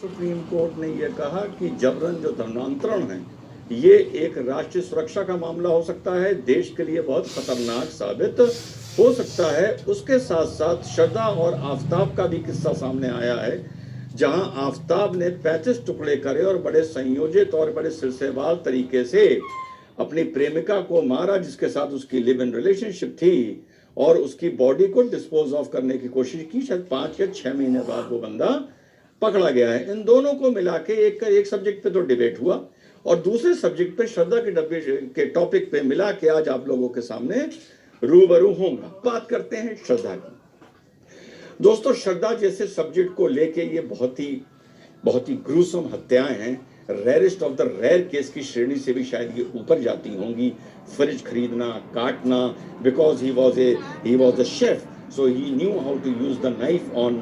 Supreme court ने यह कहा कि जबरन जो धर्मांतरण है ये एक राष्ट्रीय सुरक्षा का मामला हो सकता है, देश के लिए बहुत खतरनाक साबित हो सकता है। उसके साथ साथ श्रद्धा और आफताब का भी किस्सा सामने आया है, जहां आफताब ने 35 टुकड़े करे और बड़े संयोजित और बड़े सिलसिलेवार तरीके से अपनी प्रेमिका को मारा, जिसके साथ उसकी लिव इन रिलेशनशिप थी, और उसकी बॉडी को डिस्पोज ऑफ करने की कोशिश की। शायद 5 या 6 महीने बाद वो बंदा पकड़ा गया है। इन दोनों को मिला के एक सब्जेक्ट पे तो डिबेट हुआ, और दूसरे सब्जेक्ट पे श्रद्धा के टॉपिक पे मिला के आज आप लोगों के सामने रूबरू होंगे। बात करते हैं श्रद्धा की। दोस्तों, श्रद्धा जैसे सब्जेक्ट को लेके ये बहुत ही ग्रूसम हत्याएं हैं। Rarest of the rare case की श्रेणी से भी शायद ये ऊपर जाती होंगी। फ्रिज खरीदना, काटना, because he was a chef, so he knew how to use the knife on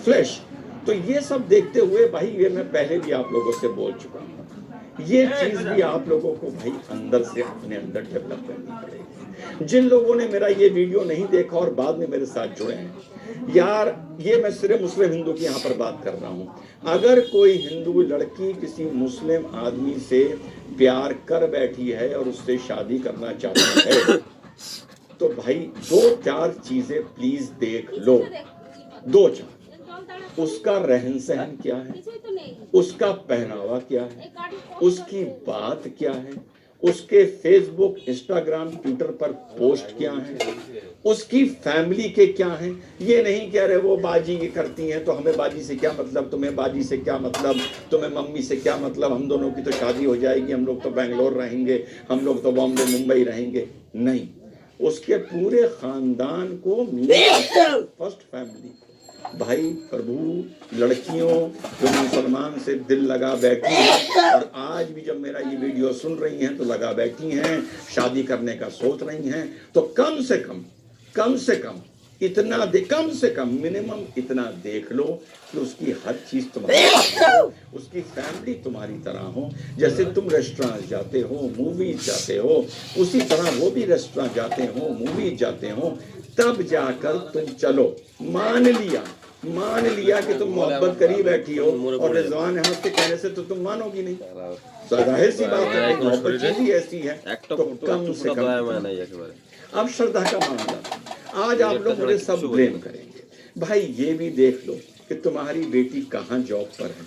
flesh. तो ये सब देखते हुए भाई, ये मैं पहले भी आप लोगों से बोल चुका हूँ, ये चीज भी आप लोगों को भाई अंदर से अपने अंदर डेवलप करनी पड़ेगी। जिन लोगों ने मेरा ये वीडियो नहीं देखा और बाद में मेरे साथ जुड़े हैं, यार ये मैं सिर्फ मुस्लिम हिंदू की यहाँ पर बात कर रहा हूँ। अगर कोई हिंदू लड़की किसी मुस्लिम आदमी से प्यार कर बैठी है और उससे शादी करना चाहती है, तो भाई 2-4 चीजें प्लीज देख लो। 2-4, उसका रहन सहन क्या है, उसका पहनावा क्या है, उसकी बात क्या है, उसके फेसबुक, इंस्टाग्राम, ट्विटर पर पोस्ट क्या है, उसकी फैमिली के क्या हैं। ये नहीं कह रहे वो बाजी ये करती हैं तो हमें बाजी से क्या मतलब, तुम्हें बाजी से क्या मतलब, तुम्हें मम्मी से क्या मतलब, हम दोनों की तो शादी हो जाएगी, हम लोग तो बेंगलोर रहेंगे, हम लोग तो बॉम्बे मुंबई रहेंगे। नहीं, उसके पूरे खानदान को, फर्स्ट फैमिली। भाई प्रभु, लड़कियों जो मुसलमान से दिल लगा बैठी हैं और आज भी जब मेरा ये वीडियो सुन रही हैं तो लगा बैठी हैं, शादी करने का सोच रही हैं, तो कम से कम इतना कम से कम मिनिमम इतना देख लो कि उसकी हर चीज तुम्हारी, उसकी फैमिली तुम्हारी तरह हो। जैसे तुम रेस्टोरेंट जाते हो, मूवीज जाते हो, उसी तरह वो भी रेस्टोरेंट जाते हो, मूवीज जाते हो। तब जाकर तुम चलो। मान लिया कि तुम मोहब्बत करी बैठी हो और रिजवान अहमद के कहने से तो तुम मानोगी नहीं। जाहिर सी बात है, मोहब्बत चीज ही ऐसी है। तो कम से कम अब श्रद्धा का मामला, आज आप लोग मुझे सब ब्लेम करेंगे। भाई ये भी देख लो कि तुम्हारी बेटी कहाँ जॉब पर है,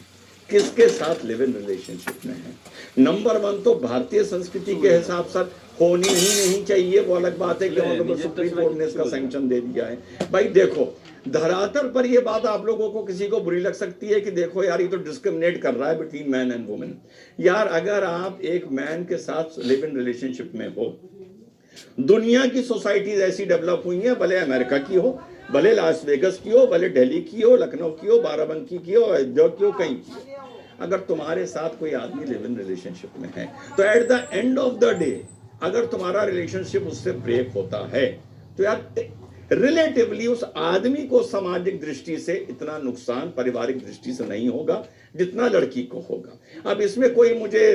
किसके साथ लिव इन रिलेशनशिप में है। नंबर 1 तो भारतीय संस्कृति के हिसाब से होनी ही नहीं चाहिए, वो अलग बात है कि ऑनरेबल सुप्रीम कोर्ट ने इसका सैंक्शन दे दिया है। भाई देखो, धरातल पर ये बात आप लोगों को किसी को बुरी लग सकती है कि देखो यार ये तो डिस्क्रिमिनेट कर रहा है बिटवीन मैन एंड वुमेन। यार अगर आप एक मैन के साथ लिव इन रिलेशनशिप में हो, दुनिया की सोसाइटीज ऐसी डेवलप हुई हैं, भले अमेरिका की हो, भले लास वेगस की हो, भले दिल्ली की हो, लखनऊ की हो, बाराबंकी की हो, अयोध्या की हो, कहीं की हो, अगर तुम्हारे साथ कोई आदमी लिव इन रिलेशनशिप में है तो at the end of the day अगर तुम्हारा रिलेशनशिप उससे ब्रेक होता है तो यार रिलेटिवली उस आदमी को सामाजिक दृष्टि से इतना नुकसान पारिवारिक दृष्टि से नहीं होगा जितना लड़की को होगा। अब इसमें कोई मुझे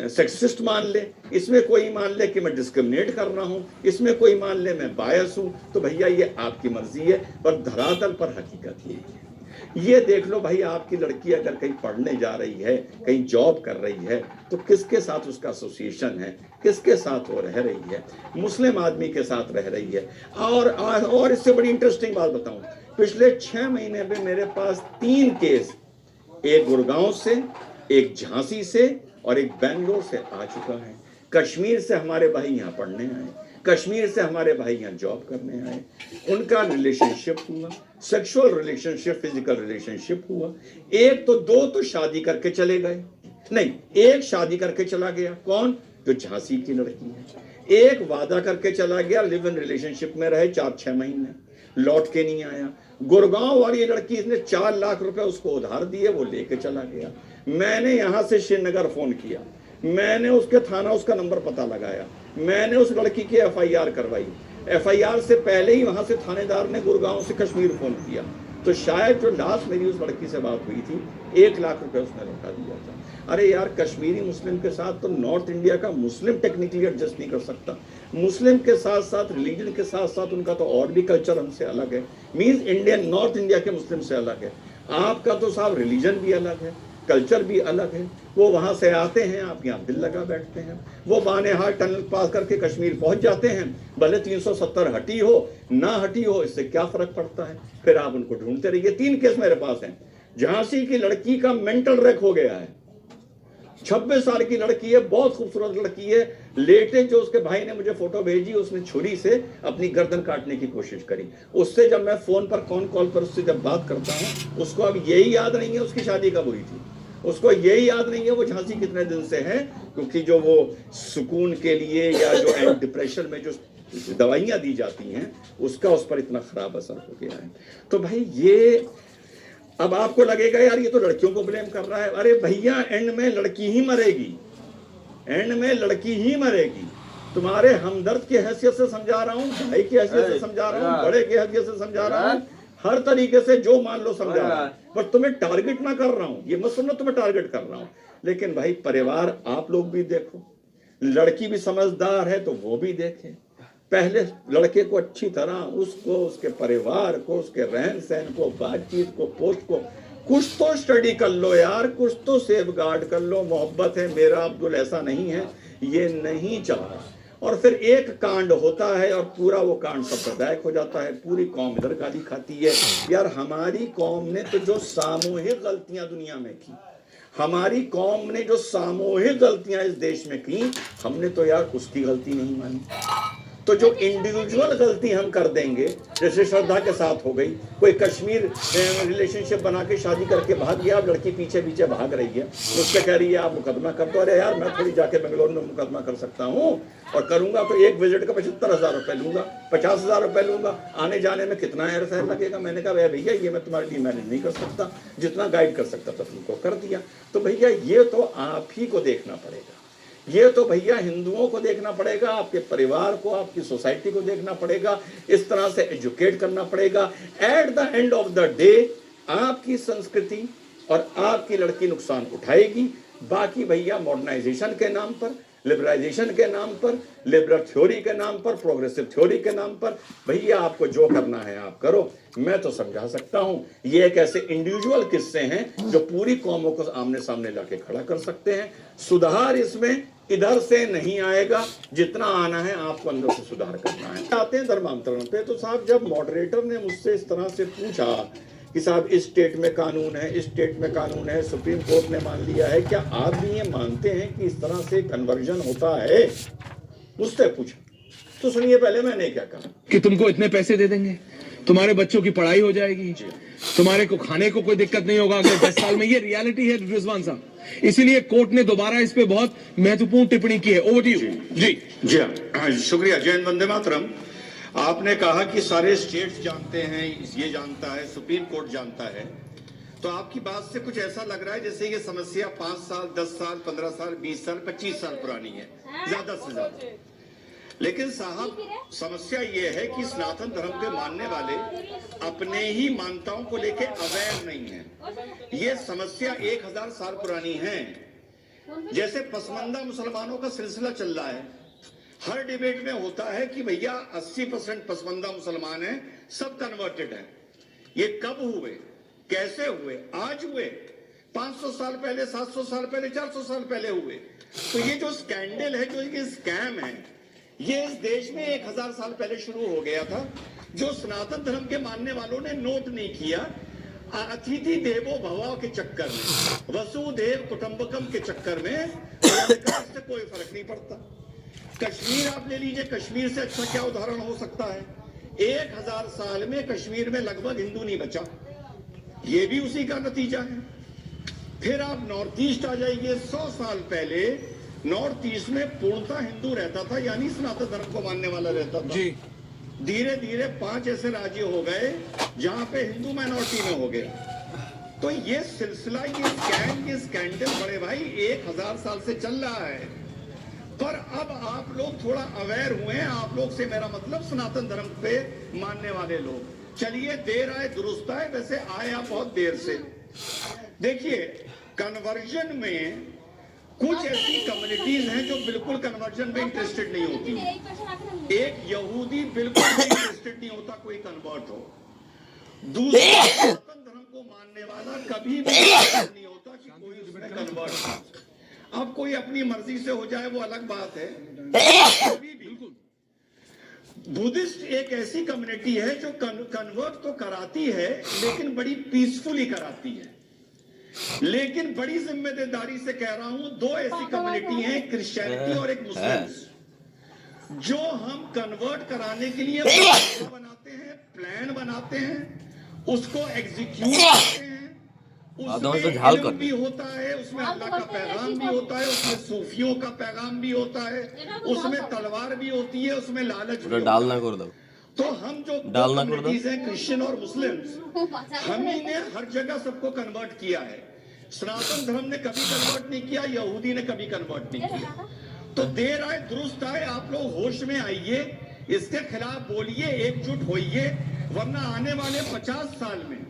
सेक्सिस्ट मान ले, इसमें कोई मान ले कि मैं डिस्क्रिमिनेट कर रहा हूं, इसमें कोई मान ले मैं बायस हूं, तो भैया ये आपकी मर्जी है, पर धरातल पर हकीकत ये है। ये देख लो भाई, आपकी लड़की अगर कहीं पढ़ने जा रही है, कहीं जॉब कर रही है, तो किसके साथ उसका एसोसिएशन है, किसके साथ वो रह रही है, मुस्लिम आदमी के साथ रह रही है। और इससे बड़ी इंटरेस्टिंग बात बताऊं, पिछले 6 महीने में मेरे पास 3 केस, एक गुड़गांव से, एक झांसी से और एक बेंगलोर से आ चुका है। कश्मीर से हमारे भाई यहाँ पढ़ने आए, कश्मीर से हमारे भाई यहाँ जॉब करने आए, उनका रिलेशनशिप हुआ, सेक्सुअल रिलेशनशिप, फिजिकल रिलेशनशिप हुआ। एक तो 2 तो शादी करके चले गए, नहीं एक शादी करके चला गया, कौन, जो झांसी की लड़की है। एक वादा करके चला गया, लिव इन रिलेशनशिप में रहे 4-6 महीने, लौट के नहीं आया। गुड़गांव वाली लड़की, इसने 4 लाख रुपए उसको उधार दिए, वो लेके चला गया। मैंने यहां से श्रीनगर फोन किया, मैंने उसके थाना उसका नंबर पता लगाया, मैंने उस लड़की की FIR करवाई। FIR से पहले ही वहां से थानेदार ने गुड़गांव से कश्मीर फोन किया, तो शायद जो लास्ट मेरी उस लड़की से बात हुई थी, 1 लाख रुपए उसने लौटा दिया था। अरे यार, कश्मीरी मुस्लिम के साथ तो नॉर्थ इंडिया का मुस्लिम टेक्निकली एडजस्ट नहीं कर सकता। मुस्लिम के साथ साथ रिलीजन के साथ साथ उनका तो और भी कल्चर हमसे अलग है, मींस इंडियन नॉर्थ इंडिया के मुस्लिम से अलग है। आपका तो साहब रिलीजन भी अलग है, कल्चर भी अलग है। वो वहां से आते हैं, आप यहाँ दिल लगा बैठते हैं। वो बानेहार टनल पास करके कश्मीर पहुंच जाते हैं, भले 370 हटी हो ना हटी हो, इससे क्या फर्क पड़ता है। फिर आप उनको ढूंढते रहिए। 3 केस मेरे पास हैं। झांसी की लड़की का मेंटल रेक हो गया है, 26 साल की लड़की है, बहुत खूबसूरत लड़की है। लेटे जो उसके भाई ने मुझे फोटो भेजी, उसने छुरी से अपनी गर्दन काटने की कोशिश करी। उससे जब मैं फोन पर कॉल पर उससे जब बात करता हूँ, उसको अब यही याद नहीं है उसकी शादी कब हुई थी, उसको यही याद नहीं है वो झांसी कितने दिन से है। क्योंकि जो वो सुकून के लिए या जो डिप्रेशन में जो दवाइयां दी जाती हैं, उसका उस पर इतना खराब असर हो गया है। तो भाई ये अब आपको लगेगा यार ये तो लड़कियों को ब्लेम कर रहा है। अरे भैया, एंड में लड़की ही मरेगी, एंड में लड़की ही मरेगी। तुम्हारे हमदर्द की हैसियत से समझा रहा हूँ, भाई की हैसियत से समझा रहा हूँ, बड़े की हैसियत से समझा रहा हूँ, हर तरीके से जो मान लो समझा रहा हूँ। पर तुम्हें टारगेट ना कर रहा हूँ, ये मत सुनो तुम्हें टारगेट कर रहा हूँ। लेकिन भाई परिवार आप लोग भी देखो, लड़की भी समझदार है तो वो भी देखे। पहले लड़के को अच्छी तरह, उसको, उसके परिवार को, उसके रहन सहन को, बातचीत को, पोस्ट को कुछ तो स्टडी कर लो यार, कुछ तो सेफ गार्ड कर लो। मोहब्बत है मेरा अब्दुल, ऐसा नहीं है, ये नहीं चला। और फिर एक कांड होता है और पूरा वो कांड सांप्रदायिक हो जाता है, पूरी कौम इधर गाली खाती है। यार हमारी कौम ने तो जो सामूहिक गलतियां दुनिया में की, हमारी कौम ने जो सामूहिक गलतियां इस देश में की, हमने तो यार उसकी गलती नहीं मानी। तो जो इंडिविजुअल गलती हम कर देंगे, जैसे श्रद्धा के साथ हो गई, कोई कश्मीर रिलेशनशिप बना के शादी करके भाग गया, अब लड़की पीछे पीछे भाग रही है, उससे कह रही है आप मुकदमा कर दो। अरे यार मैं थोड़ी जाके बेंगलोर में मुकदमा कर सकता हूँ, और करूंगा तो एक विजिट का 75,000 रुपये लूंगा, 50,000 रुपये लूंगा, आने जाने में कितना एयर फेयर लगेगा। मैंने कहा भैया ये मैं तुम्हारे लिए मैनेज नहीं कर सकता, जितना गाइड कर सकता था तुमको कर दिया। तो भैया ये तो आप ही को देखना पड़ेगा, ये तो भैया हिंदुओं को देखना पड़ेगा, आपके परिवार को, आपकी सोसाइटी को देखना पड़ेगा, इस तरह से एजुकेट करना पड़ेगा। At the end of the day आपकी संस्कृति और आपकी लड़की नुकसान उठाएगी। बाकी भैया मॉडर्नाइजेशन के नाम पर, लिबरलाइजेशन के नाम पर, लिबरल थ्योरी के नाम पर, प्रोग्रेसिव थ्योरी के नाम पर, भैया आपको जो करना है आप करो। मैं तो समझा सकता हूं, ये एक ऐसे इंडिविजुअल किस्से हैं जो पूरी कौमों को आमने सामने लाके खड़ा कर सकते हैं। सुधार इसमें इधर से नहीं आएगा, जितना आना है आपको अंदर से सुधार करना है। आते हैं धर्मांतरण पे, तो साहब जब मॉडरेटर ने मुझसे इस तरह से पूछा कि साहब इस स्टेट में कानून है, इस स्टेट में कानून है, सुप्रीम कोर्ट ने मान लिया है, क्या आप भी ये मानते हैं कि इस तरह से कन्वर्जन होता है, मुझसे पूछा। तो सुनिए पहले मैंने क्या कहा कि तुमको इतने पैसे दे देंगे, तुम्हारे बच्चों की पढ़ाई हो जाएगी, तुम्हारे को खाने को कोई दिक्कत नहीं होगा अगले 10 साल में। ये रियलिटी है रिजवान साहब, इसीलिए कोर्ट ने दोबारा इस पे बहुत महत्वपूर्ण टिप्पणी की है। Over to you. जी हाँ, शुक्रिया। जय हिंद, वंदे मातरम। आपने कहा कि सारे स्टेट्स जानते हैं, ये जानता है, सुप्रीम कोर्ट जानता है, तो आपकी बात से कुछ ऐसा लग रहा है जैसे ये समस्या 5 साल, 10 साल, 15 साल, 20 साल, 25 साल पुरानी है, ज्यादा से ज्यादा। लेकिन साहब समस्या ये है कि सनातन धर्म के मानने वाले अपने ही मान्यताओं को लेके अवेयर नहीं है। ये समस्या 1000 साल पुरानी है। जैसे पसमंदा मुसलमानों का सिलसिला चल रहा है, हर डिबेट में होता है कि भैया 80% पसमंदा मुसलमान हैं, सब कन्वर्टेड हैं। ये कब हुए, कैसे हुए, आज हुए, 500 साल पहले, 700 साल पहले, 400 साल पहले हुए। तो ये जो स्कैंडल है, जो ये स्कैम है, ये इस देश में 1000 साल पहले शुरू हो गया था। जो सनातन धर्म के मानने वालों ने नोट नहीं किया, अतिथि देवो भव के चक्कर में, वसुधैव कुटुंबकम के चक्कर में, इससे कोई फर्क नहीं पड़ता। कश्मीर आप ले लीजिए, कश्मीर से अच्छा क्या उदाहरण हो सकता है। 1000 साल में कश्मीर में लगभग हिंदू नहीं बचा, ये भी उसी का नतीजा है। फिर आप नॉर्थ ईस्ट आ जाइए, 100 साल पहले नॉर्थ ईस्ट में पूर्णतः हिंदू रहता था, यानी सनातन धर्म को मानने वाला रहता था जी। धीरे धीरे 5 ऐसे राज्य हो गए जहां पे हिंदू माइनॉरिटी में हो गए। तो ये सिलसिला, ये स्कैम, ये स्कैंडल बड़े भाई 1000 साल से चल रहा है। पर अब आप लोग थोड़ा अवेयर हुए हैं, आप लोग से मेरा मतलब सनातन धर्म पे मानने वाले लोग। चलिए देर आए दुरुस्त आए, वैसे आए आप बहुत देर से। देखिए कन्वर्जन में कुछ ऐसी कम्युनिटीज हैं जो बिल्कुल कन्वर्जन में इंटरेस्टेड नहीं होती। एक यहूदी बिल्कुल भी इंटरेस्टेड नहीं होता कोई कन्वर्ट हो, दूसरे सनातन धर्म को मानने वाला कभी भी नहीं होता कि कोई उसमें कन्वर्ट हो। अब कोई अपनी मर्जी से हो जाए वो अलग बात है। कभी भी बुद्धिस्ट एक ऐसी कम्युनिटी है जो कन्वर्ट तो कराती है लेकिन बड़ी पीसफुली कराती है। लेकिन बड़ी जिम्मेदारी से कह रहा हूं, दो ऐसी कम्युनिटी हैं, क्रिश्चियनिटी और एक मुस्लिम, जो हम कन्वर्ट कराने के लिए बनाते हैं, प्लान बनाते हैं, उसको एग्जीक्यूट करते हैं, उसमें इल्म भी होता है, उसमें अल्लाह का पैगाम भी होता है, उसमें सूफियों का पैगाम भी होता है, उसमें तलवार भी होती है, उसमें लालच भी डालना कर दो। तो हम जो कम्युनिटीज हैं, क्रिश्चियन और मुस्लिम, हम ही ने हर जगह सबको कन्वर्ट किया है। सनातन धर्म ने कभी कन्वर्ट नहीं किया, यहूदी ने कभी कन्वर्ट नहीं किया। तो देर आए दुरुस्त आए, आप लोग होश में आइए, इसके खिलाफ बोलिए, एकजुट होइए, वरना आने वाले 50 साल में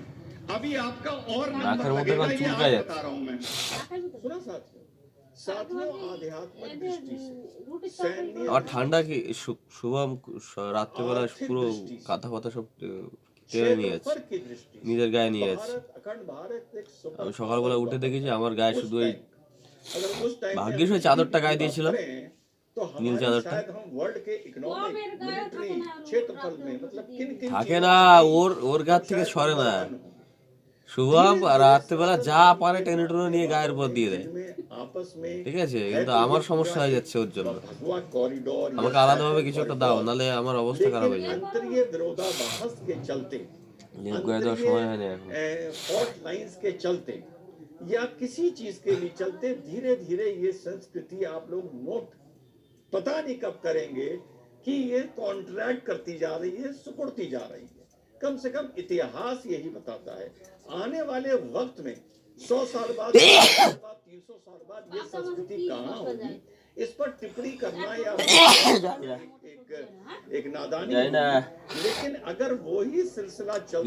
अभी आपका और नंबर लगेगा। ये आज बता रहा हूं मैं। सुना साथियों, आध्यात्मिक दृष्टि से सैन्य और ठंडा की শুভম রাত্রিবেলা পুরো কাঁথা পাতা সব টেনে নিয়ে যাচ্ছে, নিজের গায়ে নিয়ে যাচ্ছে। আমি সকালবেলা উঠে দেখেছি আমার গায়ে শুধু এই ভাগ্যিস ওই চাদরটা গায়ে দিয়েছিলাম, নীল চাদরটা থাকে না, ওর গা থেকে সরে না। শুভম রাত্রিবেলা যা পারে টেনে টেনে নিয়ে গায়ের উপর দিয়ে দেয়, ঠিক আছে, কিন্তু আমার সমস্যা হয়ে যাচ্ছে ওর জন্য। আমাকে আলাদাভাবে কিছু একটা দাও, নাহলে আমার অবস্থা খারাপ হয়ে যাবে। সময় হয় না এখন। फॉल्ट लाइंस के चलते या किसी चीज के भी चलते धीरे धीरे ये संस्कृति आप लोग नोट पता नहीं कब करेंगे कि ये कॉन्ट्रैक्ट करती जा रही है, सुकुड़ती जा रही है। कम से कम इतिहास यही बताता है, आने वाले वक्त में 100 साल बाद 300 साल बाद ये संस्कृति कहाँ होगी, इस पर टिप्पणी करना या एक नादानी है। लेकिन अगर वही सिलसिला चल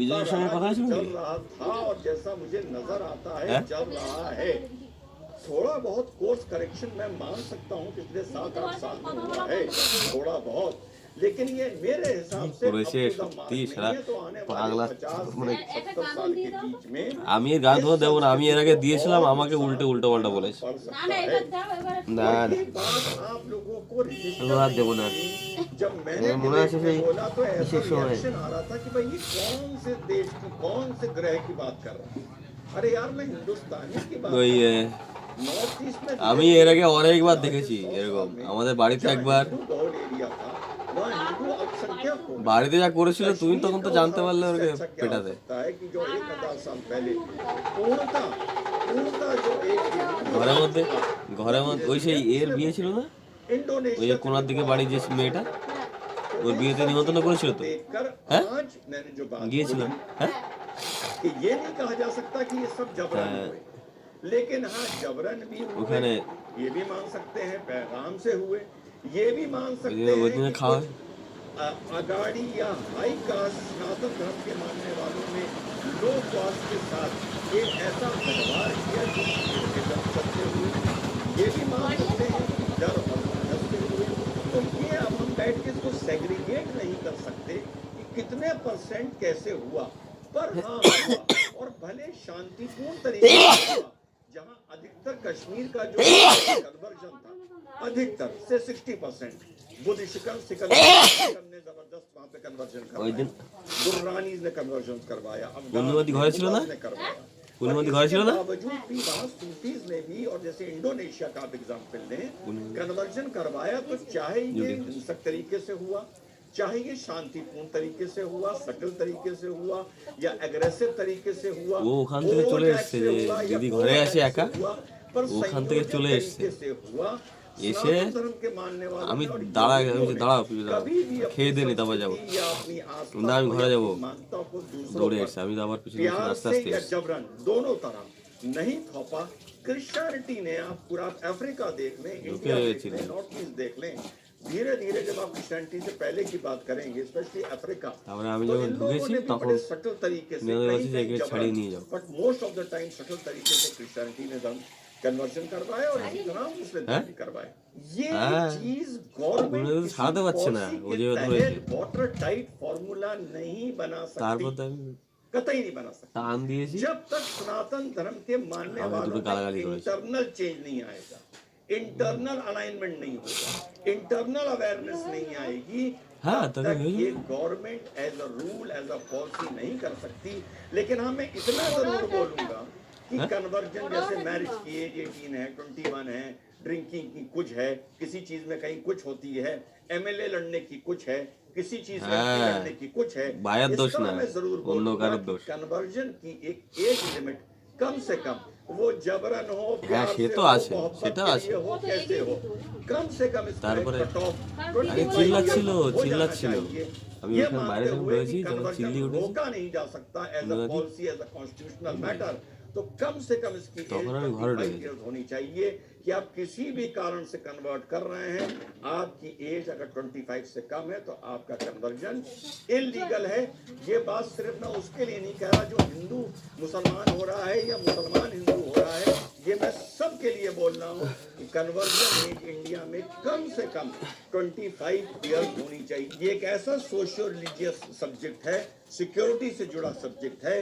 रहा था और जैसा मुझे नजर आता है चल रहा है, थोड़ा बहुत कोर्स करेक्शन मैं मान सकता हूँ पिछले 7-8 साल में हुआ है, थोड़ा बहुत, लेकिन ये मेरे हिसाब से আমি গান ধোয়া দেবো না, আমি এর আগে দিয়েছিলাম, আমাকে উল্টে পাল্টা বলেছে। না आप लोगों को আর দেবো না, जब मैंने মনে আছে সেই बोला तो ऐसा বিশেষ সময় रिएक्शन आ रहा था कि भाई ये कौन से देश की कौन से ग्रह की बात कर रहा हूँ। अरे यार मैं हिंदुस्तानी की बात ওই नॉर्थ ईस्ट में আমি এর আগে অনেকবার দেখেছি এরকম। আমাদের বাড়িতে একবার एरिया था, वहाँ हिंदू अल्पसंख्यक हो। বাড়িতে যা করেছিল তুমি তখন তো জানতে পারলে ওকে পেটাতে। लगता है कि जो 1000 साल पहले पूर्णता जो एक ঘরের মধ্যে ওই সেই এর বিয়ে ছিল না, ওই যে কোনার দিকে বাড়ি যে মেয়েটা, ওর বিয়েতে নিমন্ত্রণ করেছিল তো। হ্যাঁ গিয়েছিলাম। হ্যাঁ कि ये नहीं कहा जा सकता कि ये सब जबरन हुए, लेकिन हाँ जबरन भी हुए, ये भी मान सकते हैं पैगाम से हुए, ये भी मान सकते हैं अगाड़ी या हाई कास्ट सनातन धर्म के मानने वालों ने लो कास्ट के साथ एक ऐसा व्यवहार किया जिसके चलते हुए, ये भी मान सकते हैं डर और से हुए। तो ये अब हम बैठ के इसको सेग्रीगेट नहीं कर सकते कि कितने % कैसे हुआ, पर हाँ हुआ, और भले शांतिपूर्ण तरीके से हुआ। जहाँ अधिकतर कश्मीर का जो कन्वर्जन था, अधिकतर से 60% बुद्धिस्टम ने जबरदस्त वहाँ पे कन्वर्जन करवाया, दुर्रानी ने कन्वर्जन करवाया, ने करवाया, बावजूद भी वहाँ सूफीज ने भी, और जैसे इंडोनेशिया का आप एग्जाम्पल लें, कन्वर्जन करवाया। तो चाहे ये हिंसक तरीके से हुआ, चाहे ये शांतिपूर्ण तरीके से हुआ, सटल तरीके से हुआ, या एग्रेसिव तरीके से हुआ, ও ওখান থেকে চলে এসেছে যে দিদি ঘরে আসে একা, ওখান থেকে চলে এসেছে এসে আমি দাঁড়া খেয়ে দেনি তারপর যাবো না, আমি ঘরে যাবো, দৌড়ে এসছে। আমি তো আবার পিছনে আস্তে আস্তে जबरन दोनों तरह नहीं थोपा। क्रिश्चियनिटी ने, आप पूरा अफ्रीका देख लें, इंडिया देख लें, नॉर्थ ईस्ट देख लें, धीरे धीरे जब आप क्रिश्चियनिटी से पहले की बात करेंगे, स्पेशली अफ्रीका, আমি যখন ঢুকেছি তখন सटल तरीके से, ছাড়িয়ে নিয়ে যাবো। But most of the time subtle तरीके से क्रिश्चियनिटी ने कन्वर्जन करवाया और इसी तरह मुस्लिम भी करवाए। ये चीज गवर्नमेंट ছাড়াতে পারছে না, ও যে ধরেছে वाटर टाइट फॉर्मूला नहीं बना सकती। कतई नहीं बना सकता টান দিয়েছি जब तक सनातन धर्म के मानने हमें वालों दुटो गालागाली में करेছে। इंटरनल चेंज नहीं आएगा, इंटरनल अलाइनमेंट नहीं होगा, इंटरनल अवेयरनेस नहीं आएगी, हाँ, तब तभी तक नहीं। ये government as a rule as a policy नहीं कर सकती। लेकिन हाँ, मैं इतना जरूर बोलूंगा कि कन्वर्जन जैसे मैरिज की एज 18 है, 21 है, ड्रिंकिंग की कुछ है, किसी चीज में कहीं कुछ होती है, एमएलए लड़ने की कुछ है, किसी चीज में हाँ, लड़ने की कुछ है, बायत इस दोष तरह ना, मैं जरूर उन बोलूंगा लोगों का कि दोष। कन्वर्जन की एक एज लिमिट कम से कम, वो जबरन हो, प्यार সে से তো हो, আছে, मोहब्बत সেটা के আছে। लिए हो, कैसे हो, कम से कम इसका एक তারপরে कट ऑफ আরে চিল্লাচ্ছিল, 25 हो जाना চিল্লাচ্ছিল। चाहिए। আমি ये ওখানে বাইরে मानते যখন हुए রয়েছি कि যখন कन्वर्जन চিল্লি उठেছি रोका नहीं जा सकता एज अ उन्होंने policy as a constitutional matter, तो कम से कम इसकी एज তখন আমি ঘরে 25 ঢুকেছি। years होनी चाहिए कि आप किसी भी कारण से कन्वर्ट कर रहे हैं, आपकी एज अगर 25 से कम है तो आपका कन्वर्जन इलीगल है। ये बात सिर्फ मैं उसके लिए नहीं कह रहा जो हिंदू मुसलमान हो रहा है या मुसलमान हिंदू हो रहा है, ये मैं सबके लिए बोल रहा हूँ कि कन्वर्जन एज इंडिया में कम से कम 25 ईयर्स होनी चाहिए। ये एक ऐसा सोशियो रिलीजियस सब्जेक्ट है, सिक्योरिटी से जुड़ा सब्जेक्ट है,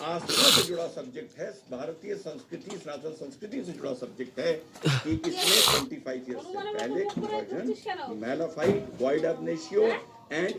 आस्था से जुड़ा सब्जेक्ट है, भारतीय संस्कृति, सनातन संस्कृति से जुड़ा सब्जेक्ट है कि इसमें 25 ईयर्स से पहले कन्वर्जन, मैलाफाइट, वॉइड अब नेशियो एंड